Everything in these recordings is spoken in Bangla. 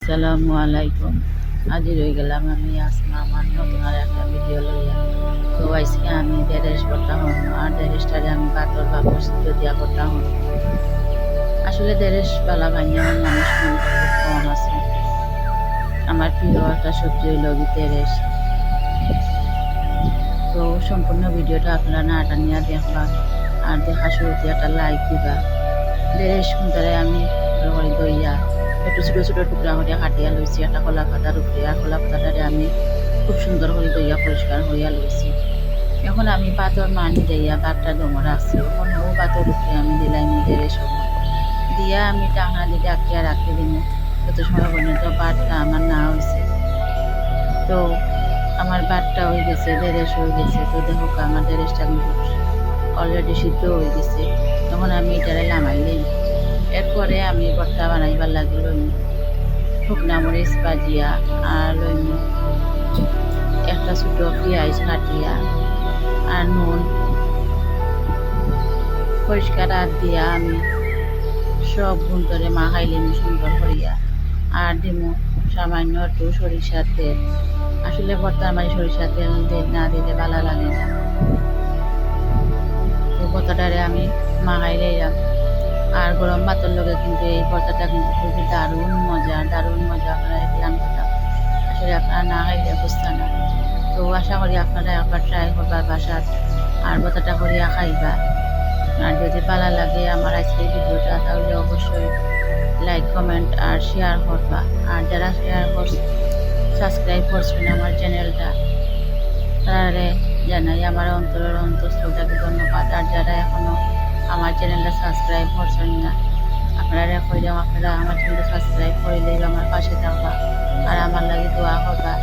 আসসালামু আলাইকুম। আজি রয়ে গেলাম আমি আসমা আমার নতুন আর একটা ভিডিও লইয়া। তো আজকে আমি ড্রেস করতাম আর ড্রেসটারে আমি বাতর বা প্রস্তুত দিয়া করতাম। আসলে ড্রেস বালা বানিয়ে আমার মানুষ মনে খুব কম আছে। আমার প্রিয় একটা সবজি হইল ড্রেস। তো সম্পূর্ণ ভিডিওটা আপনারা না টানিয়া দেখবা আর দেখা শুরুতে একটা লাইক দিবা। ড্রেস কোনটারে আমি ভালো করে দইয়া একটু ছোট ছোট টুকরা করে কাটিয়া লইছি একটা কলা পাতার উপরে, আর কলা পাতাটারে আমি খুব সুন্দর করে দইয়া পরিষ্কার হইয়া লইছি। এখন আমি পাতর মানি দিয়া বাটটা দমর রাখছি, এখন ও পাতর উপরে আমি দিলাই ড্রেস দিয়া আমি টাকা দিয়ে ডাকিয়া রাখি দিন যত সময় পর্যন্ত বাটটা আমার না হয়েছে। তো আমার বাটটা হয়ে গেছে, ড্রেস হয়ে গেছে। তো দেখো আমার ড্রেসটা কিন্তু অলরেডি সিদ্ধ হয়ে গেছে। তখন আমি এটারে লামাইলাম। এরপরে আমি ভর্তা বানাইবার লাগি লইম শুকনা মরিচ ভাজিয়া আর লইম একটা ছোট পেঁয়াজ কাটিয়া আর নুন পরিষ্কার হাত দিয়া আমি সব গুন্তরে মাখাইলিম সুন্দর করিয়া। আর দিমু সামান্য একটু সরিষার তেল। আসলে ভর্তার মানে সরিষার তেল না দিলে ভালো লাগে না। তো ভর্তাটারে আমি মাখাই লইলাম। আর গরম ভাতের লগে কিন্তু এই ভর্তাটা কিন্তু খুবই দারুণ মজা আপনারা দেখলাম কথা। আসলে আপনারা না খাইলে বুঝতেন না। তো আশা করি আপনারা একবার ট্রাই করবার বাসাত আর ভর্তাটা করিয়া খাইবা। আর যদি ভালো লাগে আমার আজকের ভিডিওটা তাহলে অবশ্যই লাইক কমেন্ট আর শেয়ার করবা। আর যারা শেয়ার সাবস্ক্রাইব করছেন আমার চ্যানেলটা তারা জানাই আমার অন্তরের অন্তঃস্থলটাকে ধন্যবাদ। আর যারা এখনো আমার চ্যানেলটা সাবস্ক্রাইব করছেন না আপনারা কইলাম আপনারা আমার চ্যানেলটা সাবস্ক্রাইব করিলে আমার পাশে থাকবা আর আমার লাগে দোয়া করবা।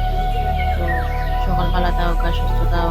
তো সকল ভালো থাকা সুস্থ থাকা